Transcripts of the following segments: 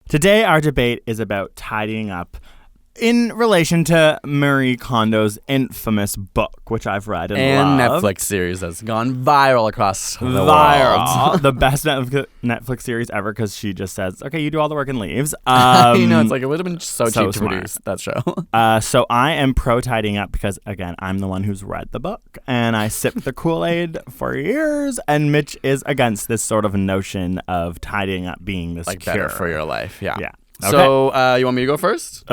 Today, our debate is about tidying up in relation to Marie Kondo's infamous book, which I've read and loved. Netflix series that's gone viral across the world. The best Netflix series ever because she just says, okay, you do all the work and leaves. It's like it would have been so cheap to produce that show. So I am pro tidying up because, again, I'm the one who's read the book and I sipped the Kool-Aid for years, and Mitch is against this sort of notion of tidying up being this like cure. better for your life. Yeah. Okay. So you want me to go first?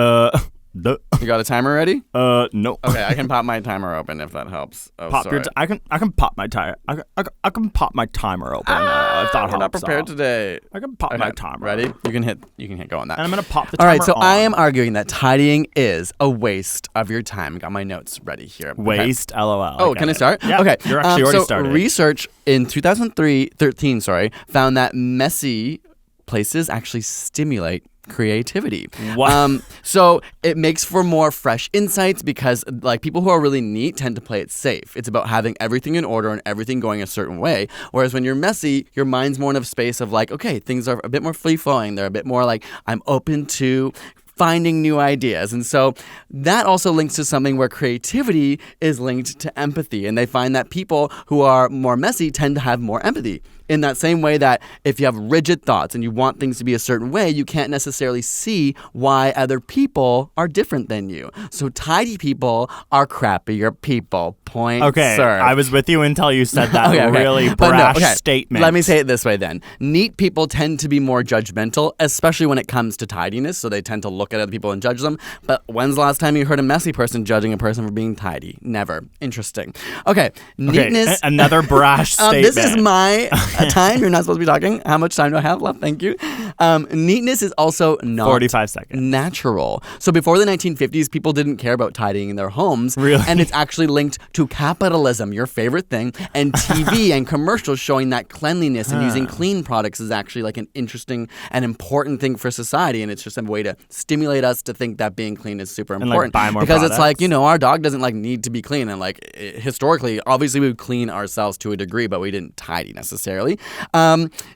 You got a timer ready? No. Okay, I can pop my timer open if that helps. I can pop my timer. I can pop my timer open. If that helps. We're not prepared today. I can pop my timer. Ready? You can hit go on that. And I'm gonna pop the timer. All right, so on. I am arguing that tidying is a waste of your time. Got my notes ready here. Waste, okay. LOL. Oh, can I start? Yeah. Okay. You're actually already started. Research in 2013, found that messy places actually stimulate creativity. What? So it makes for more fresh insights because like people who are really neat tend to play it safe. It's about having everything in order and everything going a certain way. Whereas when you're messy, your mind's more in a space of like, okay, things are a bit more free flowing. They're a bit more like I'm open to finding new ideas. And so that also links to something where creativity is linked to empathy. And they find that people who are more messy tend to have more empathy. In that same way that if you have rigid thoughts and you want things to be a certain way, you can't necessarily see why other people are different than you. So tidy people are crappier people. Point, okay, sir. I was with you until you said that really brash statement. Let me say it this way then. Neat people tend to be more judgmental, especially when it comes to tidiness. So they tend to look at other people and judge them. But when's the last time you heard a messy person judging a person for being tidy? Never. Interesting. Okay, neatness. Another brash statement. This is my time. You're not supposed to be talking. How much time do I have left? Thank you. Neatness is also not 45 seconds. Natural. So before the 1950s, people didn't care about tidying in their homes. Really? And it's actually linked to capitalism, your favorite thing, and TV and commercials showing that cleanliness and using clean products is actually like an interesting and important thing for society. And it's just a way to stimulate us to think that being clean is super important. Like buy more because products. It's like, our dog doesn't like need to be clean. And like historically, obviously we would clean ourselves to a degree, but we didn't tidy necessarily.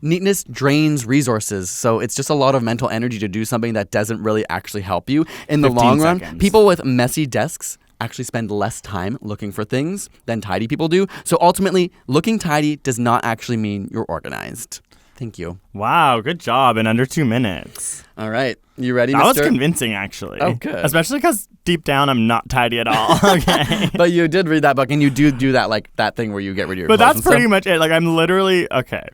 Neatness drains resources. So it's just a lot of mental energy to do something that doesn't really actually help you. In the long run, people with messy desks actually spend less time looking for things than tidy people do. So ultimately, looking tidy does not actually mean you're organized. Thank you. Wow, good job in under 2 minutes. All right. You ready, That mister? was convincing, actually. Oh, good. Especially because deep down, I'm not tidy at all. Okay. But you did read that book, and you do that, like, that thing where you get rid of your But clothes that's pretty much it. Like, I'm literally, okay.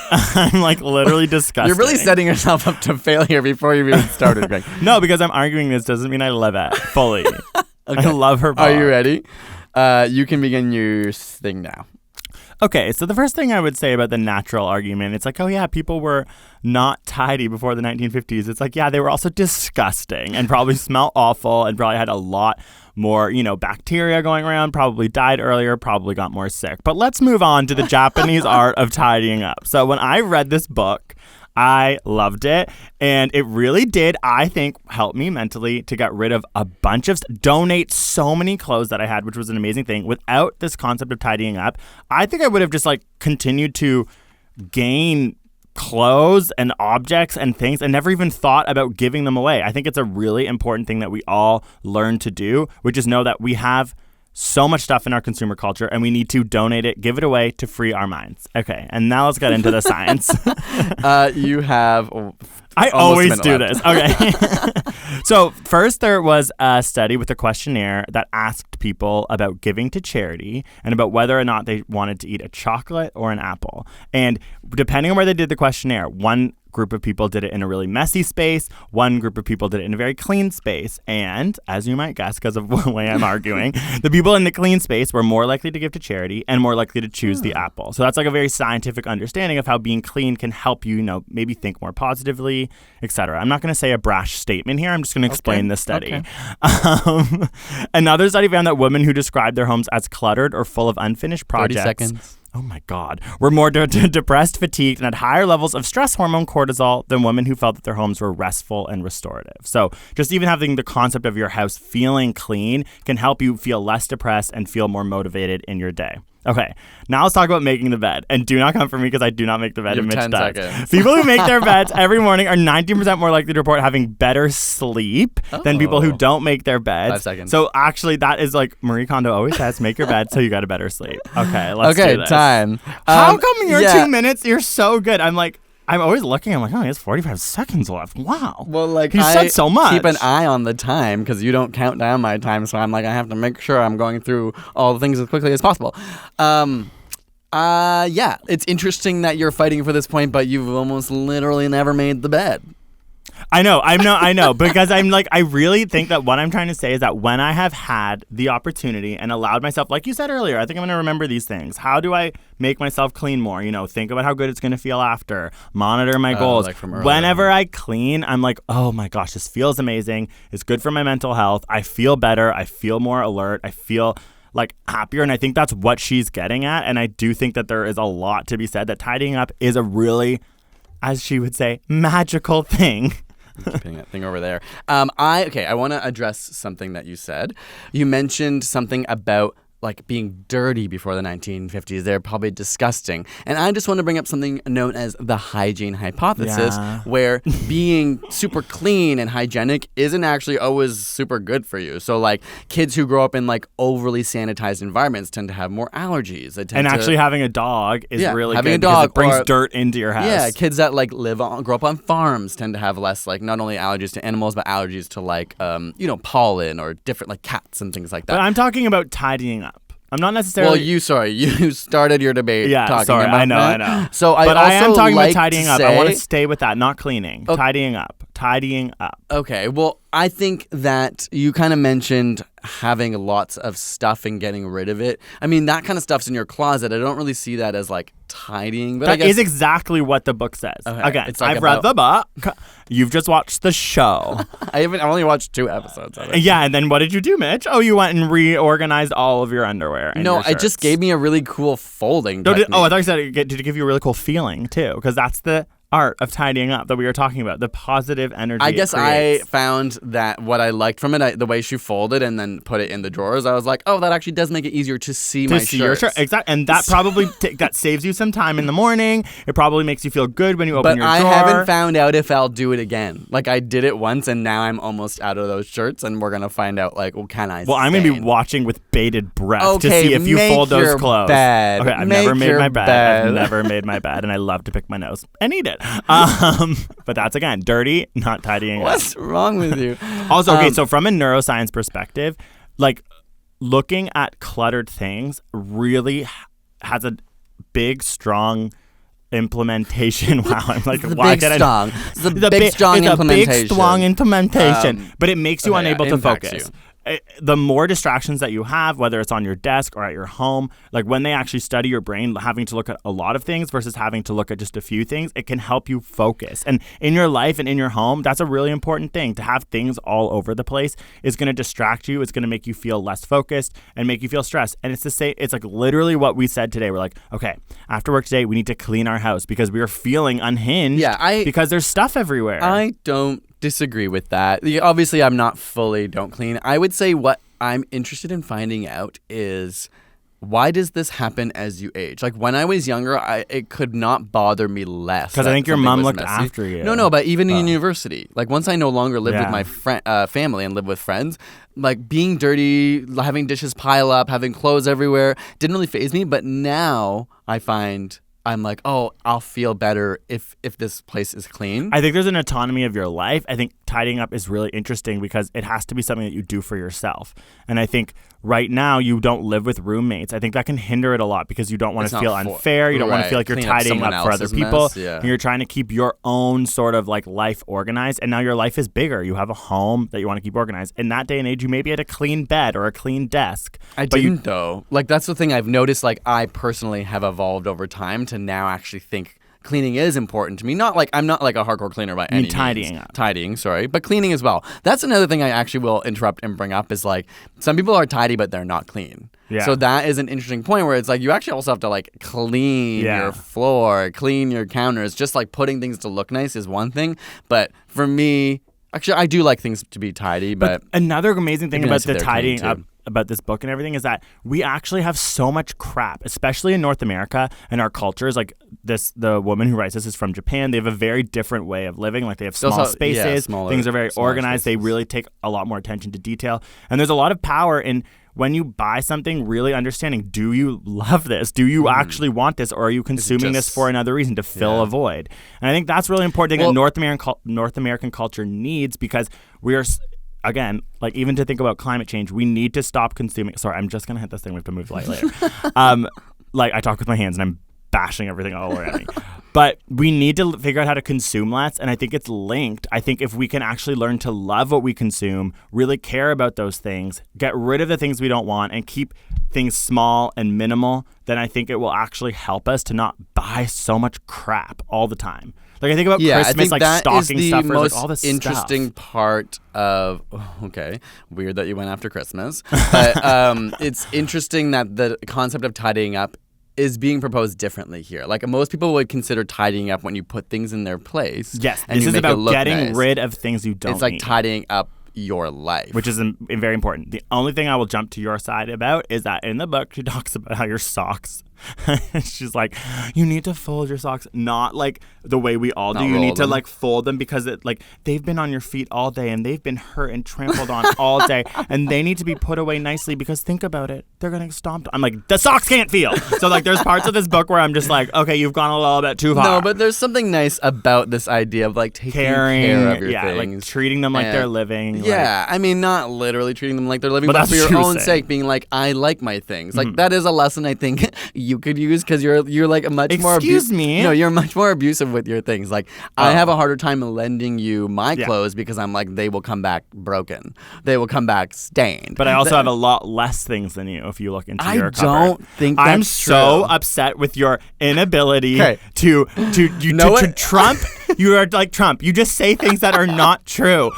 I'm, like, literally disgusting. You're really setting yourself up to failure before you even started, Greg. No, because I'm arguing this doesn't mean I love it fully. Okay. I love her book. Are you ready? You can begin your thing now. Okay, so the first thing I would say about the natural argument, it's like, oh yeah, people were not tidy before the 1950s. It's like, yeah, they were also disgusting and probably smell awful and probably had a lot more, bacteria going around, probably died earlier, probably got more sick. But let's move on to the Japanese art of tidying up. So when I read this book, I loved it, and it really did, I think, help me mentally to get rid of a bunch of donate so many clothes that I had, which was an amazing thing. Without this concept of tidying up, I think I would have just continued to gain clothes and objects and things and never even thought about giving them away. I think it's a really important thing that we all learn to do, which is know that we have so much stuff in our consumer culture and we need to donate it, give it away to free our minds. Okay, and now let's get into the science. You have I always do this. Okay. So first there was a study with a questionnaire that asked people about giving to charity and about whether or not they wanted to eat a chocolate or an apple. And depending on where they did the questionnaire, one group of people did it in a really messy space. One group of people did it in a very clean space. And as you might guess, because of the way I'm arguing, the people in the clean space were more likely to give to charity and more likely to choose the apple. So that's like a very scientific understanding of how being clean can help you, maybe think more positively, etc. I'm not going to say a brash statement here. I'm just going to explain the study. Okay. Another study found that women who described their homes as cluttered or full of unfinished projects 30 seconds. Oh my God, were more depressed, fatigued, and had higher levels of stress hormone cortisol than women who felt that their homes were restful and restorative. So just even having the concept of your house feeling clean can help you feel less depressed and feel more motivated in your day. Okay, now let's talk about making the bed. And do not come for me because I do not make the bed. You And have Mitch 10 does. seconds. People who make their beds every morning are 19% more likely to report having better sleep than people who don't make their beds. 5 seconds. So actually, that is like Marie Kondo always says, make your bed so you got a better sleep. Okay, let's do this. Time. How come in your 2 minutes you're so good? I'm always looking. I'm like, oh, he has 45 seconds left. Wow. Well, like, he said so much. Keep an eye on the time because you don't count down my time. So I'm like, I have to make sure I'm going through all the things as quickly as possible. Yeah, it's interesting that you're fighting for this point, but you've almost literally never made the bed. I know, because I'm like, I really think that what I'm trying to say is that when I have had the opportunity and allowed myself, like you said earlier, I think I'm going to remember these things. How do I make myself clean more? Think about how good it's going to feel after. Monitor my goals. Like from earlier. Whenever I clean, I'm like, oh my gosh, this feels amazing. It's good for my mental health. I feel better. I feel more alert. I feel like happier. And I think that's what she's getting at. And I do think that there is a lot to be said that tidying up is a really, as she would say, magical thing. Keeping that thing over there. I want to address something that you said. You mentioned something about like being dirty before the 1950s. They're probably disgusting. And I just want to bring up something known as the hygiene hypothesis, where being super clean and hygienic isn't actually always super good for you. So like kids who grow up in like overly sanitized environments tend to have more allergies. Actually having a dog is really having good a dog because it brings dirt into your house. Yeah, kids that like grow up on farms tend to have less like not only allergies to animals but allergies to like pollen or different like cats and things like that. But I'm talking about tidying up. I'm not necessarily. Well, you started your debate. Yeah, sorry, about I know. But I am talking about tidying up. I want to say, stay with that, not cleaning. Tidying up. Okay, well, I think that you kind of mentioned having lots of stuff and getting rid of it. I mean, that kind of stuff's in your closet. I don't really see that as like tidying. But that is exactly what the book says. Okay, again, I've read the book. You've just watched the show. I only watched 2 episodes of it. Yeah, and then what did you do, Mitch? Oh, you went and reorganized all of your underwear. And your it just gave me a really cool folding technique. I thought you said did it give you a really cool feeling too? Because that's the art of tidying up that we were talking about, the positive energy. I guess I found that what I liked from it, the way she folded and then put it in the drawers, I was like, oh, that actually does make it easier to see my shirts. Your shirt. Exactly. And that probably that saves you some time in the morning. It probably makes you feel good when you open your drawer. But I haven't found out if I'll do it again. Like I did it once and now I'm almost out of those shirts and we're going to find out like, well, can I I'm going to be watching with bated breath to see if you fold those clothes. Bed. Okay, I've never made my bed. I've never made my bed and I love to pick my nose and eat it. But that's, again, dirty, not tidying up. What's wrong with you? Also, okay, so from a neuroscience perspective, like looking at cluttered things really has a big, strong implementation. Wow, I'm like, why did I? It's a big, strong implementation. It's a big, strong implementation, but it makes you unable to focus. The more distractions that you have, whether it's on your desk or at your home, like when they actually study your brain, having to look at a lot of things versus having to look at just a few things, it can help you focus. And in your life and in your home, that's a really important thing. To have things all over the place is going to distract you. It's going to make you feel less focused and make you feel stressed. And it's like literally what we said today. We're like, okay, after work today, we need to clean our house because we are feeling unhinged because there's stuff everywhere. I don't disagree with that. Obviously, I'm not fully don't clean. I would say what I'm interested in finding out is why does this happen as you age? Like when I was younger, it could not bother me less. Because I think your mom looked after you. No, but even in university, like once I no longer lived with my family and lived with friends, like being dirty, having dishes pile up, having clothes everywhere didn't really faze me. But now I find I'm like, oh, I'll feel better if this place is clean. I think there's an autonomy of your life. I think tidying up is really interesting because it has to be something that you do for yourself. And I think right now you don't live with roommates. I think that can hinder it a lot because you don't want to feel unfair. You don't want to feel like you're tidying up for other people. And you're trying to keep your own sort of like life organized. And now your life is bigger. You have a home that you want to keep organized. In that day and age, you maybe had a clean bed or a clean desk. I didn't though. Like that's the thing I've noticed. Like I personally have evolved over time to now actually think cleaning is important to me. Not like I'm not like a hardcore cleaner by any means. Tidying, but cleaning as well. That's another thing I actually will interrupt and bring up is like some people are tidy but they're not clean. Yeah. So that is an interesting point where it's like you actually also have to like clean your floor, clean your counters. Just like putting things to look nice is one thing, but for me, actually I do like things to be tidy. But another amazing thing about the tidying up about this book and everything is that we actually have so much crap, especially in North America and our cultures. Like the woman who writes this is from Japan. They have a very different way of living. Like they have small spaces. Things are very organized. Spaces. They really take a lot more attention to detail. And there's a lot of power in when you buy something, really understanding, do you love this? Do you actually want this? Or are you consuming this for another reason, to fill a void? And I think that's really important thing that North American culture needs, because we are, again, like even to think about climate change, we need to stop consuming. Sorry, I'm just going to hit this thing. We have to move light later. Like I talk with my hands and I'm bashing everything all around me. But we need to figure out how to consume less, and I think it's linked. I think if we can actually learn to love what we consume, really care about those things, get rid of the things we don't want, and keep things small and minimal, then I think it will actually help us to not buy so much crap all the time. Like I think about Christmas, I think like that stocking is the stuffers, most like all this interesting stuff. part of. Okay, weird that you went after Christmas, but it's interesting that the concept of tidying up is being proposed differently here. Like most people would consider tidying up when you put things in their place. Yes, and this is about getting nice. Rid of things you don't need. It's like tidying up your life. Which is very important. The only thing I will jump to your side about is that in the book, she talks about how your socks, she's like, you need to fold your socks, not like the way we all do. You need to like fold them because they've been on your feet all day and they've been hurt and trampled on all day, and they need to be put away nicely because think about it, they're going to get stomped. I'm like, the socks can't feel. So like there's parts of this book where I'm just like, okay, you've gone a little bit too far. No, but there's something nice about this idea of like taking care of your things. Like treating them like they're living. Yeah, I mean, not literally treating them like they're living, but for your own sake, being like, I like my things. Like that is a lesson I think you could use, because you're like a much more. Excuse me. No, you're much more abusive with your things. Like I have a harder time lending you my clothes because I'm like, they will come back broken. They will come back stained. But I also have a lot less things than you if you look into your cupboard. I don't think that's I'm true. so upset with your inability to Trump. You are like Trump. You just say things that are not true.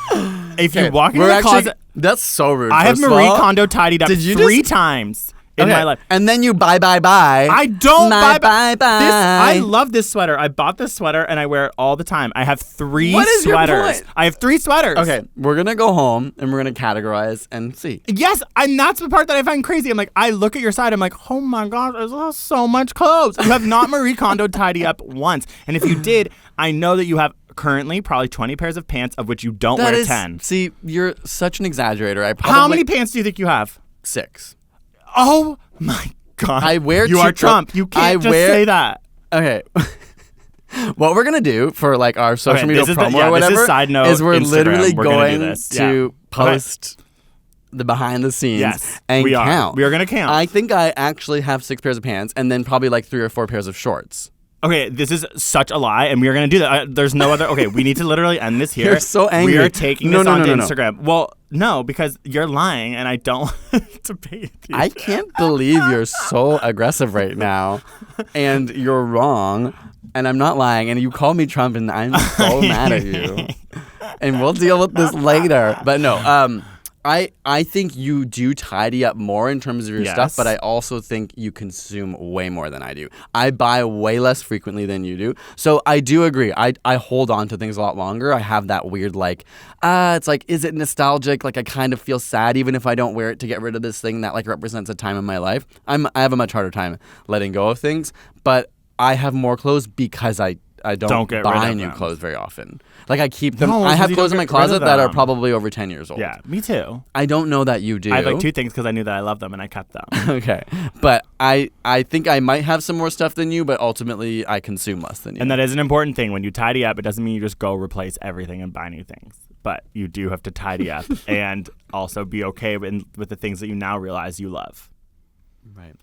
If you walk into the closet, that's so rude. I have Marie Kondo tidied up 3 times in my life. And then you buy. I don't buy. This, I love this sweater. I bought this sweater and I wear it all the time. I have 3 sweaters. Your point? I have 3 sweaters. Okay, we're gonna go home and we're gonna categorize and see. Yes, and that's the part that I find crazy. I'm like, I look at your side. I'm like, oh my gosh, there's so much clothes. You have not Marie Kondo tidy up once. And if you did, I know that you have currently probably 20 pairs of pants, of which you don't wear 10. See, you're such an exaggerator. How many pants do you think you have? 6. Oh my God. I wear You are Trump. You can't say that. Okay. What we're going to do for like our social media promo or whatever this is side note is we're Instagram. literally we're going to post the behind the scenes and count. We are going to count. I think I actually have 6 pairs of pants and then probably like 3 or 4 pairs of shorts. Okay, this is such a lie, and we are going to do that. There's no other. Okay, we need to literally end this here. You're so angry. We are taking this onto Instagram. Well, no, because you're lying, and I don't want to pay attention. I can't believe you're so aggressive right now, and you're wrong, and I'm not lying, and you call me Trump, and I'm so mad at you. And we'll deal with this later. But no, I think you do tidy up more in terms of your stuff, but I also think you consume way more than I do. I buy way less frequently than you do. So I do agree. I hold on to things a lot longer. I have that weird like, it's like, is it nostalgic? Like I kind of feel sad even if I don't wear it to get rid of this thing that like represents a time in my life. I have a much harder time letting go of things, but I have more clothes because I don't buy new clothes very often. Like I keep them. I have clothes in my closet that are probably over 10 years old. Yeah, me too. I don't know that you do. I have like 2 things because I knew that I loved them and I kept them. Okay, but I think I might have some more stuff than you, but ultimately I consume less than you. And that is an important thing. When you tidy up, it doesn't mean you just go replace everything and buy new things. But you do have to tidy up and also be okay with the things that you now realize you love. Right.